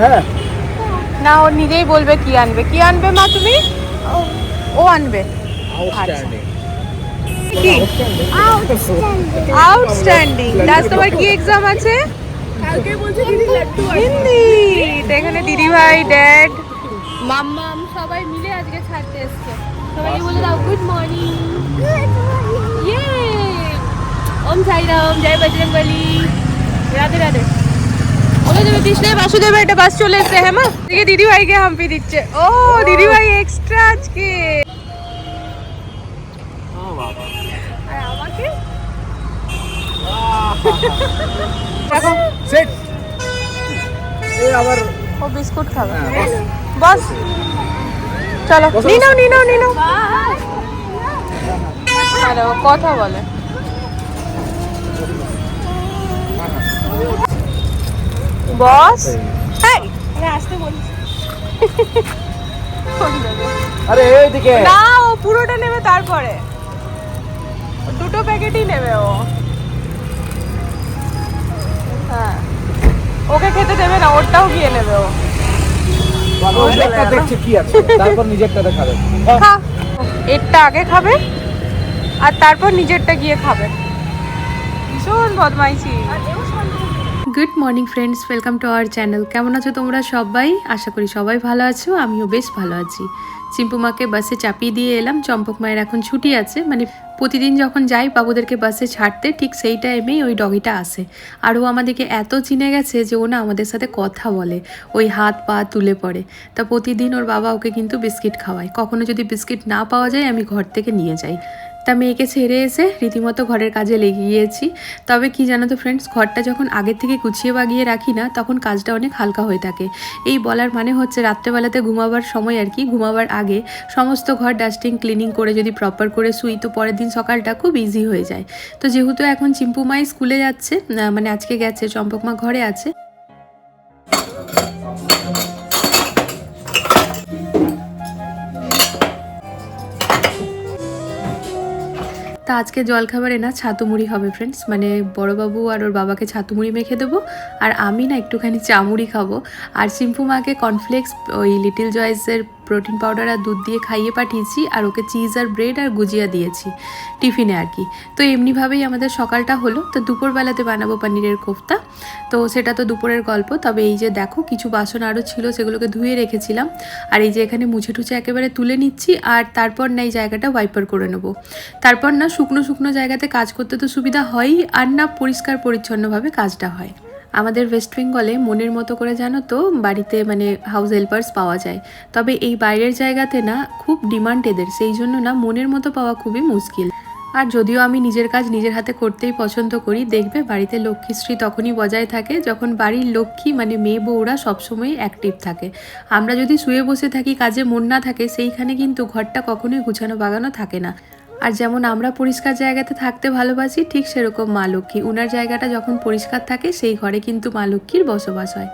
হ্যাঁ না, ও নিজেই বলবে কি আনবে। কি আনবে মা তুমি? ও আনবে। আউটস্ট্যান্ডিং কি আউটস্ট্যান্ডিং? আজ তোমার কি এক্সাম আছে? কালকে বলছে দিদি লাড্ডু হিন্দি। তো এখানে দিদি ভাই, ড্যাড, মাম্মাম সবাই মিলে আজকে ছাড়তে এসছে। সবাইকে বলে দাও গুড মর্নিং। ইয়ে ওম সাইরাম, জয় বজরংবলী, রাধে রাধে। বলে দেবে কৃষ্ণের বাসুদেবের একটা বাস চলে এসছে। হ্যাঁ মা, দিকে দিদি ভাইকে হাম্পি দিচ্ছে। ও দিদি ভাই এক্সট্রা আজকে। আর আমাকে দেখো, সেট এই আবার ও বিস্কুট খাবে। বস। বস চলো, নিয়ে নাও নিয়ে নাও নিয়ে নাও। হ্যালো, কথা বলে। বস এই আসতে বলিস। আরে এইদিকে না, ও পুরোটা নেবে, তারপরে দুটো প্যাকেটই নেবে ও। হ্যাঁ, ওকে খেতে দেবে না, ওরটাও গিয়ে নেবে ও। বাবা ওটা দেখছে কি আছে, তারপর নিজেরটা দেখাবে। খা, এরটা আগে খাবে আর তারপর নিজেরটা গিয়ে খাবে। ভীষণ বদমাইশি। Good morning friends, welcome to our channel. কেমন আছো তোমরা সবাই? আশা করি সবাই ভালো আছো, আমিও বেশ ভালো আছি। চিম্পু মাকে বাসে চাপিয়ে দিয়ে এলাম। চম্পক মায়ের এখন ছুটি আছে, মানে প্রতিদিন যখন যাই বাবুদেরকে বাসে ছাড়তে ঠিক সেই টাইমেই ওই ডগিটা আসে। আর ও আমাদেরকে এত চিনে গেছে যে ও না আমাদের সাথে কথা বলে, ওই হাত পা তুলে পড়ে। তা প্রতিদিন ওর বাবা ওকে কিন্তু বিস্কিট খাওয়ায়। কখনো যদি বিস্কিট না পাওয়া যায় আমি ঘর থেকে নিয়ে যাই। তা মেয়েকে ছেড়ে এসে রীতিমতো ঘরের কাজে লেগে গিয়েছি। তবে কি জানো তো ফ্রেন্ডস, ঘরটা যখন আগের থেকে গুছিয়ে বাগিয়ে রাখি না, তখন কাজটা অনেক হালকা হয়ে থাকে। এই বলার মানে হচ্ছে রাত্রেবেলাতে ঘুমাবার সময় আর কি, ঘুমাবার আগে সমস্ত ঘর ডাস্টিং ক্লিনিং করে যদি প্রপার করে শুই, তো পরের দিন সকালটা খুব ইজি হয়ে যায়। তো যেহেতু এখন চিম্পু মাই স্কুলে যাচ্ছে, মানে আজকে গেছে, চম্পক মা ঘরে আছে। তা আজকে জলখাবারে না ছাতু মুড়ি হবে ফ্রেন্ডস, মানে বড়বাবু আর ওর বাবাকে ছাতু মুড়ি মেখে দেবো, আর আমি না একটুখানি চা মুড়ি খাবো। আর চিম্পু মাকে কর্নফ্লেক্স, ওই লিটিল জয়েসের প্রোটিন পাউডার আর দুধ দিয়ে খাইয়ে পাঠিয়েছি, আর ওকে চিজ আর ব্রেড আর গুজিয়া দিয়েছি টিফিনে আর কি। তো এমনিভাবেই আমাদের সকালটা হলো। তো দুপুরবেলাতে বানাবো পনিরের কোফতা, তো সেটা তো দুপুরের গল্প। তবে এই যে দেখো, কিছু বাসন আরও ছিল, সেগুলোকে ধুয়ে রেখেছিলাম। আর এই যে এখানে মুছে টুছে একেবারে তুলে নিচ্ছি, আর তারপর না এই জায়গাটা ওয়াইপার করে নেবো। তারপর না শুকনো শুকনো জায়গাতে কাজ করতে তো সুবিধা হয়ই, আর না পরিষ্কার পরিচ্ছন্নভাবে কাজটা হয়। আমাদের ওয়েস্ট বেঙ্গলে মনের মতো করে জানো তো বাড়িতে মানে হাউস হেল্পার্স পাওয়া যায়। তবে এই বাইরের জায়গাতে না খুব ডিমান্ড এদের, সেই জন্য না মনের মতো পাওয়া খুবই মুশকিল। আর যদিও আমি নিজের কাজ নিজের হাতে করতেই পছন্দ করি, দেখবে বাড়িতে লক্ষ্মীশ্রী তখনই বজায় থাকে যখন বাড়ির লক্ষ্মী মানে মেয়ে বউরা সবসময় অ্যাক্টিভ থাকে। আমরা যদি শুয়ে বসে থাকি, কাজে মন না থাকে, সেইখানে কিন্তু ঘরটা কখনোই গুছানো বাগানো থাকে না। আর যেমন আমরা পরিষ্কার জায়গাতে থাকতে ভালোবাসি, ঠিক সেরকম মা লক্ষ্মী উনার জায়গাটা যখন পরিষ্কার থাকে সেই ঘরে কিন্তু মা লক্ষ্মীর বসবাস হয়।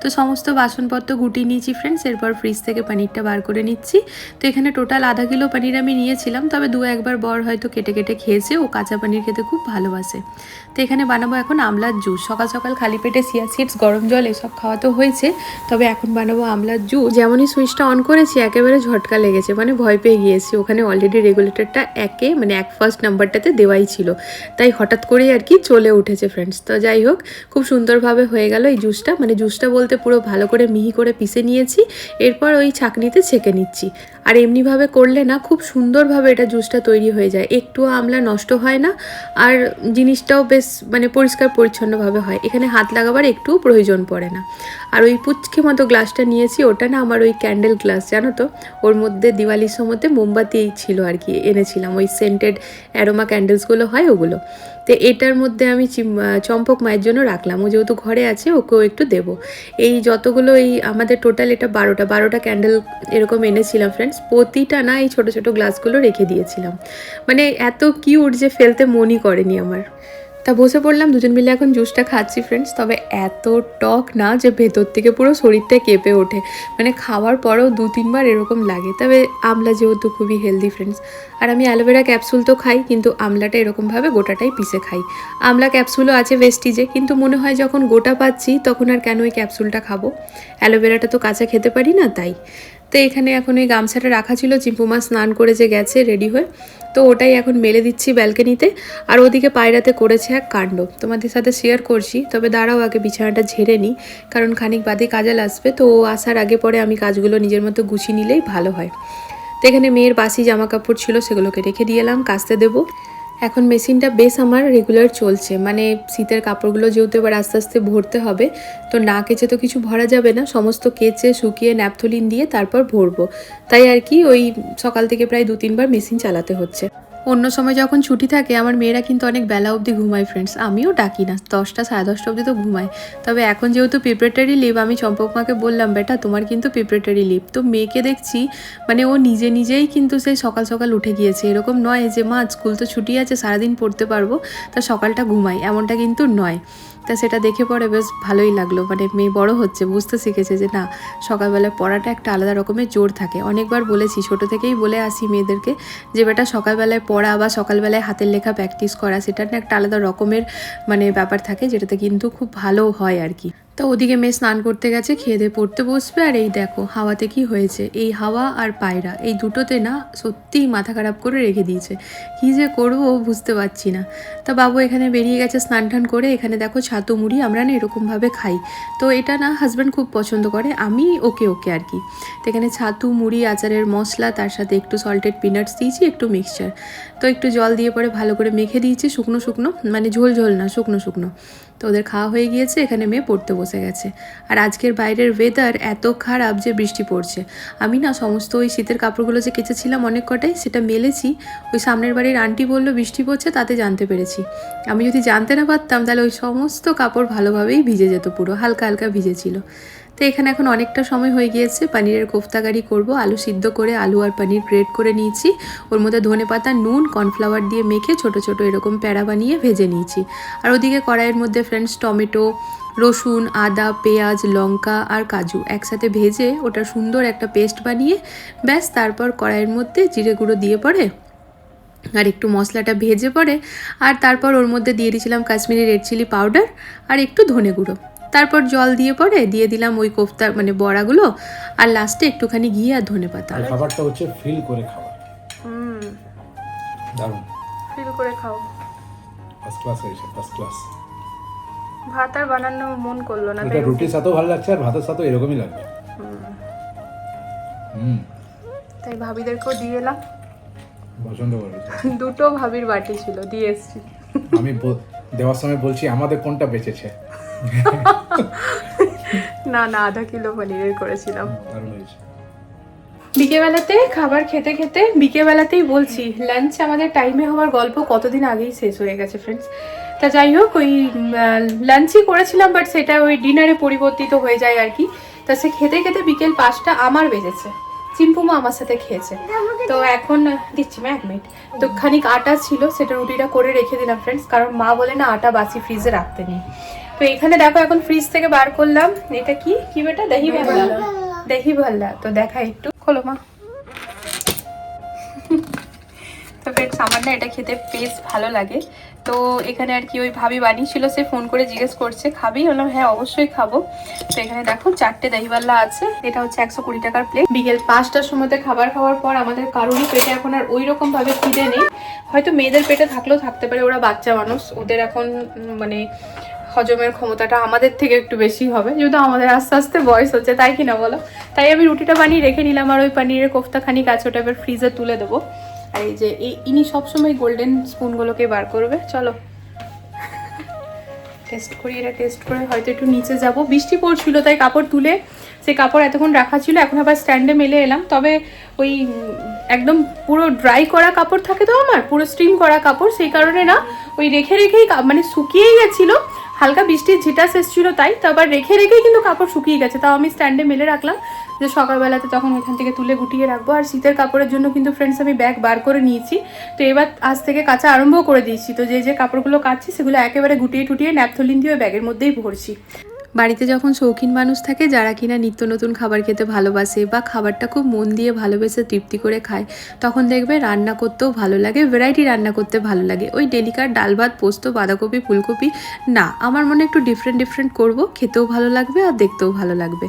তো সমস্ত বাসনপত্র গুটিয়ে নিয়েছি ফ্রেন্ডস, এরপর ফ্রিজ থেকে পনিরটা বার করে নিচ্ছি। তো এখানে টোটাল আধা কিলো পনির আমি নিয়েছিলাম, তবে দু একবার বর হয়তো কেটে কেটে খেয়েছে, ও কাঁচা পনির খেতে খুব ভালোবাসে। তো এখানে বানাবো এখন আমলার জুস। সকাল সকাল খালি পেটে চিয়া সিডস, গরম জল এসব খাওয়া তো হয়েছে, তবে এখন বানাবো আমলার জুস। যেমনই সুইচটা অন করেছি একেবারে ঝটকা লেগেছে, মানে ভয় পেয়ে গিয়েছি। ওখানে অলরেডি রেগুলেটরটা এক ফার্স্ট নাম্বারটাতে দেওয়াই ছিল, তাই হঠাৎ করেই আর কি চলে উঠেছে ফ্রেন্ডস। তো যাই হোক, খুব সুন্দরভাবে হয়ে গেল এই জুসটা, মানে জুসটা বলতে পুরো ভালো করে মিহি করে পিষে নিয়েছি, এরপর ওই ছাঁকনিতে ছেঁকে নিচ্ছি। আর এমনিভাবে করলে না খুব সুন্দরভাবে এটা জুসটা তৈরি হয়ে যায়, একটুও আমলা নষ্ট হয় না, আর জিনিসটাও বেশ মানে পরিষ্কার পরিচ্ছন্নভাবে হয়, এখানে হাত লাগাবার একটুও প্রয়োজন পড়ে না। আর ওই পুচকে মতো গ্লাসটা নিয়েছি, ওটা না আমার ওই ক্যান্ডেল গ্লাস, জানো তো, ওর মধ্যে দিওয়ালির সময়তে মোমবাতি ছিল আর কি, এনেছিলাম ওই সেন্টেড অ্যারোমা ক্যান্ডেলসগুলো হয় ওগুলো। তো এটার মধ্যে আমি চম্পক মায়ের জন্য রাখলাম, ও যেহেতু ঘরে আছে ওকেও একটু দেবো। এই যতগুলো এই আমাদের টোটাল এটা 12টা ক্যান্ডেল এরকম এনেছিলাম ফ্রেন্ডস, প্রতিটা না এই ছোটো ছোটো গ্লাসগুলো রেখে দিয়েছিলাম, মানে এত কিউট যে ফেলতে মনই করেনি আমার। তা বসে পড়লাম, দুজন মিলে এখন জুসটা খাচ্ছি ফ্রেন্ডস। তবে এত টক না যে ভেতর থেকে পুরো শরীরটা কেঁপে ওঠে, মানে খাওয়ার পরেও 2-3 বার এরকম লাগে। তবে আমলা যেহেতু খুবই হেলদি ফ্রেন্ডস, আর আমি অ্যালোভেরা ক্যাপসুল তো খাই, কিন্তু আমলাটা এরকমভাবে গোটাটাই পিষে খাই। আমলা ক্যাপসুলও আছে ভেস্টিজে, কিন্তু মনে হয় যখন গোটা পাচ্ছি তখন আর কেন ওই ক্যাপসুলটা খাবো, অ্যালোভেরাটা তো কাঁচা খেতে পারি না তাই। তো এখানে এখন ওই গামছাটা রাখা ছিল, চিম্পুমা স্নান করে যে গেছে রেডি হয়ে, তো ওটাই এখন মেলে দিচ্ছি ব্যালকনিতে। আর ওদিকে পায়রাতে করেছে এক কাণ্ড, তোমাদের সাথে শেয়ার করছি। তবে দাঁড়াও আগে বিছানাটা ঝেড়ে নিই, কারণ খানিক বাদে কাজাল আসবে, তো ও আসার আগে পরে আমি কাজগুলো নিজের মতো গুছিয়ে নিলেই ভালো হয়। তো এখানে মেয়ের বাসি জামা কাপড় ছিল, সেগুলোকে রেখে দিয়ে এলাম কাচতে দেবো। এখন মেশিনটা বেশ আমার রেগুলার চলছে, মানে শীতের কাপড়গুলো যেহেতু এবার আস্তে আস্তে ভরতে হবে, তো না কেচে তো কিছু ভরা যাবে না, সমস্ত কেচে শুকিয়ে ন্যাপথলিন দিয়ে তারপর ভরবো। তাই আর কি ওই সকাল থেকে প্রায় 2-3 বার মেশিন চালাতে হচ্ছে। অন্য সময় যখন ছুটি থাকে আমার মেয়েরা কিন্তু অনেক বেলা অবধি ঘুমায় ফ্রেন্ডস, আমিও ডাকি না, 10টা সাড়ে 10টা অবধি তো ঘুমায়। তবে এখন যেহেতু প্রিপারেটরি লিভ, আমি চম্পক মাকে বললাম বেটা তোমার কিন্তু প্রিপারেটরি লিভ। তো মেয়েকে দেখছি মানে ও নিজে নিজেই কিন্তু সেই সকাল সকাল উঠে গিয়েছে, এরকম নয় যে মা স্কুল তো ছুটি আছে সারাদিন পড়তে পারবো তা সকালটা ঘুমাই, এমনটা কিন্তু নয়। তা সেটা দেখে পরে বেশ ভালোই লাগলো, মানে মেয়ে বড় হচ্ছে, বুঝতে শিখেছে যে না সকালবেলায় পড়াটা একটা আলাদা রকমের জোর থাকে। অনেকবার বলেছি, ছোট থেকেই বলে আসি মেয়েদেরকে যে বেটা সকালবেলায় পড়া বা সকালবেলায় হাতের লেখা প্র্যাকটিস করা, সেটা না একটা আলাদা রকমের মানে ব্যাপার থাকে, যেটাতে কিন্তু খুব ভালো হয় আর কি। তো ওদিকে মেয়ে স্নান করতে গেছে, খেয়ে দিয়ে পড়তে বসবে। আর এই দেখো হাওয়াতে কি হয়েছে, এই হাওয়া আর পায়রা এই দুটোতে না সত্যিই মাথা খারাপ করে রেখে দিয়েছে, কী যে করবো বুঝতে পারছি না। তা বাবু এখানে বেরিয়ে গেছে স্নান টান করে। এখানে দেখো ছাতু মুড়ি আমরা না এরকমভাবে খাই, তো এটা না হাজব্যান্ড খুব পছন্দ করে, আমি ওকে আর কি। তো এখানে ছাতু মুড়ি, আচারের মশলা, তার সাথে একটু সল্টেড পিনাটস দিয়েছি, একটু মিক্সচার, তো একটু জল দিয়ে পরে ভালো করে মেখে দিয়েছি, শুকনো শুকনো, মানে ঝোল ঝোল না, শুকনো শুকনো। তো ওদের খাওয়া হয়ে গিয়েছে, এখানে মেয়ে পড়তে বসে গেছে। আর আজকের বাইরের ওয়েদার এত খারাপ যে বৃষ্টি পড়ছে। আমি না সমস্ত ওই শীতের কাপড়গুলো যে কেচেছিলাম অনেক কটাই, সেটা মেলেছি। ওই সামনের বাড়ির আন্টি বললো বৃষ্টি পড়ছে, তাতে জানতে পেরেছি। আমি যদি জানতে না পারতাম তাহলে ওই সমস্ত কাপড় ভালোভাবেই ভিজে যেত, পুরো হালকা হালকা ভিজেছিল। তো এখানে এখন অনেকটা সময় হয়ে গিয়েছে, পনিরের কোফতাকারি করব। আলু সিদ্ধ করে আলু আর পনির গ্রেট করে নিয়েছি, ওর মধ্যে ধনেপাতা, নুন, কর্নফ্লাওয়ার দিয়ে মেখে ছোট ছোট এরকম প্যাড়া বানিয়ে ভেজে নিয়েছি। আর ওদিকে কড়াইয়ের মধ্যে ফ্রেন্ডস টমেটো, রসুন, আদা, পেঁয়াজ, লঙ্কা আর কাজু একসাথে ভেজে ওটা সুন্দর একটা পেস্ট বানিয়ে ব্যাস তারপর কড়াইয়ের মধ্যে জিরে গুঁড়ো দিয়ে পরে আর একটু মশলাটা ভেজে পরে, আর তারপর ওর মধ্যে দিয়ে দিয়েছিলাম কাশ্মীরি রেড চিলি পাউডার আর একটু ধনে গুঁড়ো, তারপর জল দিয়ে পরে দিয়ে দিলাম ওই কোফতা মানে বড়াগুলো, আর লাস্টে একটুখানি ঘি আর ধনেপাতা। খাবারটা হচ্ছে ফিল করে খাওয়া, দারুণ ফিল করে খাও, ফার্স্ট ক্লাস হয়েছে, ফার্স্ট ক্লাস। ভাত আর বানানো মন করলো না, এটা রুটির সাথেও ভালো লাগছে আর ভাতের সাথেও এরকমই লাগবে। তাই ভাবিদেরকেও দিয়ে এলাম, পছন্দ করেছে। দুটো ভাবির বাটি ছিল, দিয়ে এসছি। আমি দেওয়ার সময় বলছি আমাদের কোনটা বেঁচেছে। না আধা কিলো পনিরের করেছিলাম। দারুণ হয়েছে। বিকেবেলাতে খাবার খেতে খেতে বিকেবেলাতেই বলছি লাঞ্চ আমাদের টাইমে হওয়ার গল্প কতদিন আগেই শেষ হয়ে গেছে ফ্রেন্ডস। তা যাই হোক ওই লাঞ্চই করেছিলাম, বাট সেটা ওই ডিনারে পরিবর্তিত হয়ে যায় আর কি। তা সে খেতে খেতে বিকেল 5টা আমার বেজেছে, চিম্পুমা আমার সাথে খেয়েছে। তো এখন দিচ্ছি মা 1 মিনিট। তো খানিক আটা ছিল, সেটা রুটিটা করে রেখে দিলাম ফ্রেন্ডস, কারণ মা বলে না আটা বাসি ফ্রিজে রাখতে নেই। তো এখানে দেখো এখন ফ্রিজ থেকে বার করলাম, এটা কি বেটা, দহি ভাল্লা, দহি ভাল্লা। তো দেখা একটু খোলো মা। তো ফ্রেন্ডস আমার না এটা খেতে বেশ ভালো লাগে। তো এখানে আর কি ওই ভাবি বানিয়েছিল, সে ফোন করে জিজ্ঞেস করছে খাবি, বললাম হ্যাঁ অবশ্যই খাবো। তো এখানে দেখো 4টে দহিবাল্লা আছে, এটা হচ্ছে 120 টাকার প্লেট। বিকেল 5টার সময়তে খাবার খাওয়ার পর আমাদের কারোরই পেটে এখন আর ওই রকম ভাবে খিদে নেই, হয়তো মেয়েদের পেটে থাকলেও থাকতে পারে, ওরা বাচ্চা মানুষ, ওদের এখন মানে হজমের ক্ষমতাটা আমাদের থেকে একটু বেশি হবে, যেহেতু আমাদের আস্তে আস্তে বয়স হচ্ছে, তাই কি না বলো। তাই আমি রুটিটা বানিয়ে রেখে নিলাম, আর ওই পনিরের কোফতা খানিক আছে ওটা এবার ফ্রিজে তুলে দেবো। আর এই যে ইনি সবসময় গোল্ডেন স্পুনগুলোকে বার করবে, চলো টেস্ট করি। এটা টেস্ট করে হয়তো একটু নিচে যাব, বৃষ্টি পড়ছিল তাই কাপড় তুলে সে কাপড় এতক্ষণ রাখা ছিল, এখন আবার স্ট্যান্ডে মেলে এলাম। তবে ওই একদম পুরো ড্রাই করা কাপড় থাকে তো আমার, পুরো স্ট্রিম করা কাপড়, সেই কারণে না ওই রেখেই মানে শুকিয়েই গেছিলো, হালকা বৃষ্টির ঝিটাস এসেছিলো তাই, তো আবার রেখে রেখেই কিন্তু কাপড় শুকিয়ে গেছে। তাও আমি স্ট্যান্ডে মেলে রাখলাম যে সকালবেলাতে তখন ওইখান থেকে তুলে গুটিয়ে রাখবো। আর শীতের কাপড়ের জন্য কিন্তু ফ্রেন্ডস আমি ব্যাগ বার করে নিয়েছি, তো এবার আজ থেকে কাচা আরম্ভ করে দিয়েছি। তো যে কাপড়গুলো কাচ্ছি সেগুলো একেবারে গুটিয়ে টুটিয়ে ন্যাপথলিন দিয়ে ব্যাগের মধ্যেই ভরছি। বাড়িতে যখন শৌখিন মানুষ থাকে যারা কিনা নিত্য নতুন খাবার খেতে ভালোবাসে বা খাবারটা খুব মন দিয়ে ভালোবেসে তৃপ্তি করে খায়, তখন দেখবে রান্না করতেও ভালো লাগে, ভ্যারাইটি রান্না করতে ভালো লাগে। ওই ডেলিকার ডাল ভাত পোস্ত বাঁধাকপি ফুলকপি না, আমার মনে একটু ডিফারেন্ট করব, খেতেও ভালো লাগবে আর দেখতেও ভালো লাগবে।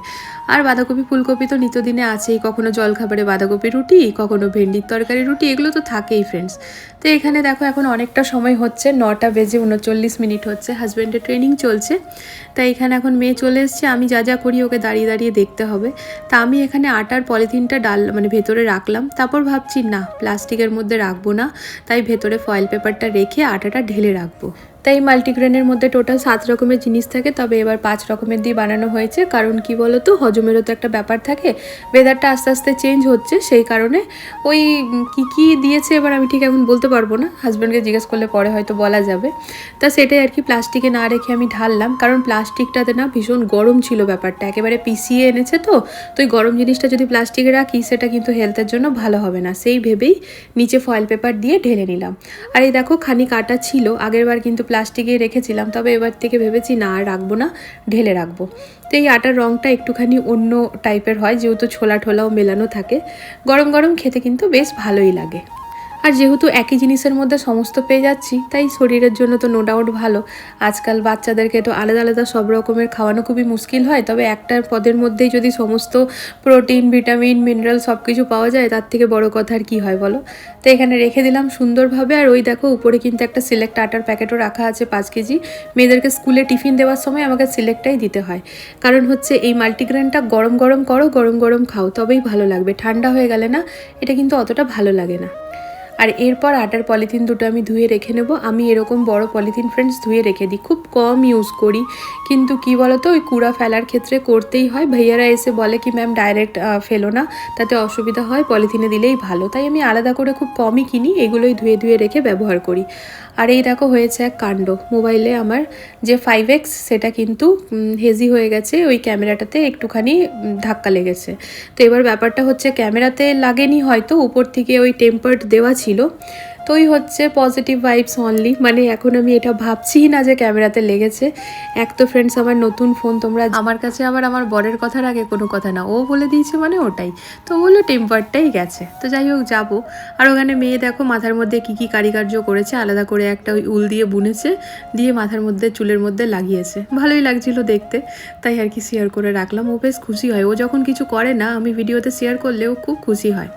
আর বাঁধাকপি ফুলকপি তো নিত্যদিনে আছেই, কখনো জলখাবারে বাঁধাকপি রুটি, কখনো ভেন্ডির তরকারি রুটি, এগুলো তো থাকেই ফ্রেন্ডস। তো এখানে দেখো এখন অনেকটা সময় হচ্ছে, 9:39 হচ্ছে, হাজব্যান্ডের ট্রেনিং চলছে। তাই এখানে এখন মেয়ে চলে এসছে, আমি যা যা করি ওকে দাঁড়িয়ে দাঁড়িয়ে দেখতে হবে। তা আমি এখানে আটার পলিথিনটা ভেতরে রাখলাম, তারপর ভাবছি না প্লাস্টিকের মধ্যে রাখবো না, তাই ভেতরে ফয়েল পেপারটা রেখে আটাটা ঢেলে রাখবো। তাই মাল্টিগ্রেনের মধ্যে টোটাল 7 রকমের জিনিস থাকে, তবে এবার 5 রকমের দিয়ে বানানো হয়েছে। কারণ কি বলো তো, হজমেরও তো একটা ব্যাপার থাকে, ওয়েদারটা আস্তে আস্তে চেঞ্জ হচ্ছে, সেই কারণে ওই কি দিয়েছে এবার আমি ঠিক এখন বলতে পারবো না, হাজব্যান্ডকে জিজ্ঞেস করলে পরে হয়তো বলা যাবে। তা সেটাই আর কি, প্লাস্টিকে না রেখে আমি ঢাললাম, কারণ প্লাস্টিকটাতে না ভীষণ গরম ছিল ব্যাপারটা, একেবারে পিছিয়ে এনেছে। তো ওই গরম জিনিসটা যদি প্লাস্টিকে রাখি সেটা কিন্তু হেলথের জন্য ভালো হবে না, সেই ভেবেই নিচে ফয়েল পেপার দিয়ে ঢেলে নিলাম। আর এই দেখো খানিক আটা ছিল, আগেরবার কিন্তু প্লাস্টিকে রেখেছিলাম, তবে এবার থেকে ভেবেছি না আর রাখবো না, ঢেলে রাখবো। তো এই আটার রঙটা একটুখানি অন্য টাইপের হয়, যেহেতু ছোলা ঠোলাও মেলানো থাকে, গরম গরম খেতে কিন্তু বেশ ভালোই লাগে। আর যেহেতু একই জিনিসের মধ্যে সমস্ত পেয়ে যাচ্ছি, তাই শরীরের জন্য তো নো ডাউট ভালো। আজকাল বাচ্চাদেরকে তো আলাদা আলাদা সব রকমের খাওয়ানো খুবই মুশকিল হয়, তবে একটা পদের মধ্যেই যদি সমস্ত প্রোটিন ভিটামিন মিনারেল সব কিছু পাওয়া যায়, তার থেকে বড় কথা আর কী হয় বলো। তো এখানে রেখে দিলাম সুন্দরভাবে। আর ওই দেখো উপরে কিন্তু একটা সিলেক্ট আটার প্যাকেটও রাখা আছে 5 কেজি। মেয়েদেরকে স্কুলে টিফিন দেওয়ার সময় আমাকে সিলেক্টটাই দিতে হয়, কারণ হচ্ছে এই মাল্টিগ্রেনটা গরম গরম করো, গরম গরম খাও, তবেই ভালো লাগবে। ঠান্ডা হয়ে গেলে না এটা কিন্তু অতটা ভালো লাগে না। আর এরপর আটার পলিথিন দুটো আমি ধুয়ে রেখে নেব। আমি এরকম বড় পলিথিন ফ্রেন্ডস ধুয়ে রেখে দিই, খুব কম ইউজ করি, কিন্তু কি বলতো ওই কুড়া ফেলার ক্ষেত্রে করতেই হয়। ভাইয়ারা এসে বলে কি ম্যাম ডাইরেক্ট ফেলো না, তাতে অসুবিধা হয়, পলিথিনে দিলেই ভালো, তাই আমি আলাদা করে খুব কমই কিনি, এগুলোই ধুয়ে ধুয়ে রেখে ব্যবহার করি। আর এই দেখো হয়েছে এক কাণ্ড, মোবাইলে আমার যে 5X সেটা কিন্তু হেজি হয়ে গেছে, ওই ক্যামেরাটাতে একটুখানি ধাক্কা লেগেছে। তো এবার ব্যাপারটা হচ্ছে ক্যামেরাতে লাগেনি হয়তো, উপর থেকে ওই টেম্পার্ড দেওয়া ছিল, তো ওই হচ্ছে পজিটিভ ভাইবস অনলি। মানে এখন আমি এটা ভাবছি না যে ক্যামেরাতে লেগেছে। এক তো ফ্রেন্ডস আমার নতুন ফোন, তোমরা আমার কাছে আবার আমার বরের কথার আগে কোনো কথা না, ও বলে দিয়েছে মানে ওটাই, তো বললো টেম্পারটাই গেছে। তো যাই হোক যাবো। আর ওখানে মেয়ে দেখো মাথার মধ্যে কী কারিকার্য করেছে, আলাদা করে একটা ওই উল দিয়ে বুনেছে, দিয়ে মাথার মধ্যে চুলের মধ্যে লাগিয়েছে, ভালোই লাগছিল দেখতে, তাই আর কি শেয়ার করে রাখলাম। ও বেশ খুশি হয়, ও যখন কিছু করে না আমি ভিডিওতে শেয়ার করলে ও খুব খুশি হয়।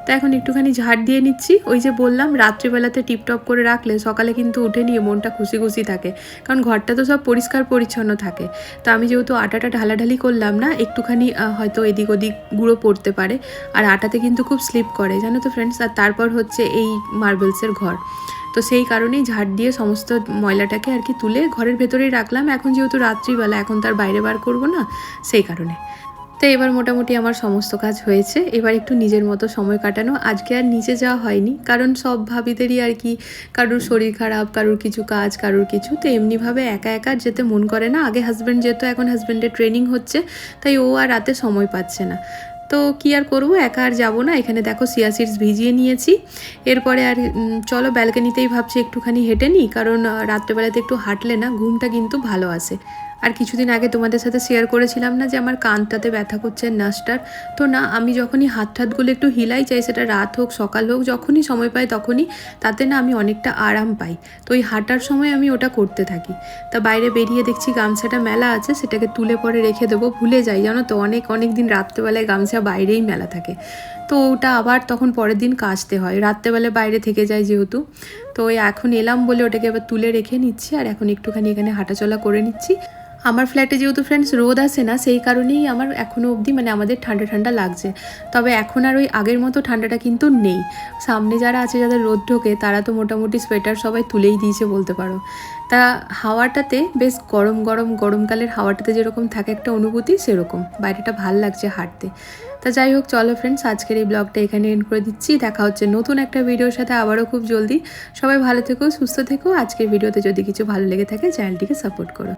তো এখন একটুখানি ঝাড় দিয়ে নিচ্ছি। ওই যে বললাম রাত্রিবেলাতে টিপটপ করে রাখলে সকালে কিন্তু উঠে নিয়ে মনটা খুশি খুশি থাকে, কারণ ঘরটা তো সব পরিষ্কার পরিচ্ছন্ন থাকে। তো আমি যেহেতু আটাটা ঢালাঢালি করলাম না, একটুখানি হয়তো এদিক ওদিক গুঁড়ো পড়তে পারে, আর আটাতে কিন্তু খুব স্লিপ করে জানো তো ফ্রেন্ডস। আর তারপর হচ্ছে এই মার্বেলসের ঘর, তো সেই কারণেই ঝাড় দিয়ে সমস্ত ময়লাটাকে আর কি তুলে ঘরের ভেতরেই রাখলাম। এখন যেহেতু রাত্রিবেলা, এখন তার বাইরে বার করবো না, সেই কারণে। তো এবার মোটামুটি আমার সমস্ত কাজ হয়েছে, এবার একটু নিজের মতো সময় কাটানো। আজকে আর নিচে যাওয়া হয়নি, কারণ সব ভাবিদেরই আর কি কারুর শরীর খারাপ, কারুর কিছু কাজ, কারুর কিছু, তো এমনিভাবে একা একা যেতে মন করে না। আগে হাজব্যান্ড যেত, এখন হাজব্যান্ডের ট্রেনিং হচ্ছে, তাই ও আর রাতে সময় পাচ্ছে না। তো কি আর করবো, একা আর যাবো না। এখানে দেখো চিয়া সিডস ভিজিয়ে নিয়েছি। এরপরে আর চলো ব্যালকনিতেই ভাবছি একটুখানি হেঁটে নিই, কারণ রাত্রেবেলাতে একটু হাঁটলে না ঘুমটা কিন্তু ভালো আসে। আর কিছুদিন আগে তোমাদের সাথে শেয়ার করেছিলাম না যে আমার কানটাতে ব্যথা করছে নার্সটার, তো না আমি যখনই হাতগুলো একটু হিলাই, চাই সেটা রাত হোক সকাল হোক, যখনই সময় পাই তখনই, তাতে না আমি অনেকটা আরাম পাই। তো ওই হাঁটার সময় আমি ওটা করতে থাকি। তা বাইরে বেরিয়ে দেখছি গামছাটা মেলা আছে, সেটাকে তুলে পরে রেখে দেবো, ভুলে যাই জানো তো, অনেক দিন রাত্রেবেলায় গামছা বাইরেই মেলা থাকে, তো ওটা আবার তখন পরের দিন কাচতে হয়, রাত্রেবেলায় বাইরে থেকে যায় যেহেতু। তো ওই এখন এলাম বলে ওটাকে আবার তুলে রেখে নিচ্ছি, আর এখন একটুখানি এখানে হাঁটাচলা করে নিচ্ছি। আমার ফ্ল্যাটে যেহেতু ফ্রেন্ডস রোদ আসে না, সেই কারণেই আমার এখনও অবধি আমাদের ঠান্ডা ঠান্ডা লাগছে। তবে এখন আর ওই আগের মতো ঠান্ডাটা কিন্তু নেই। সামনে যারা আছে যাদের রোদ ঢোকে, তারা তো মোটামুটি সোয়েটার সবাই তুলেই দিয়েছে বলতে পারো। তা হাওয়াটাতে বেশ গরমকালের হাওয়াটাতে যেরকম থাকে একটা অনুভূতি, সেরকম বাইরেটা ভাল লাগছে হাঁটতে। তা যাই হোক, চলো ফ্রেন্ডস, আজকের এই ব্লগটা এখানে এন্ড করে দিচ্ছি। দেখা হচ্ছে নতুন একটা ভিডিওর সাথে আবারও খুব জলদি। সবাই ভালো থেকো, সুস্থ থেকো। আজকের ভিডিওতে যদি কিছু ভালো লেগে থাকে চ্যানেলটিকে সাপোর্ট করো।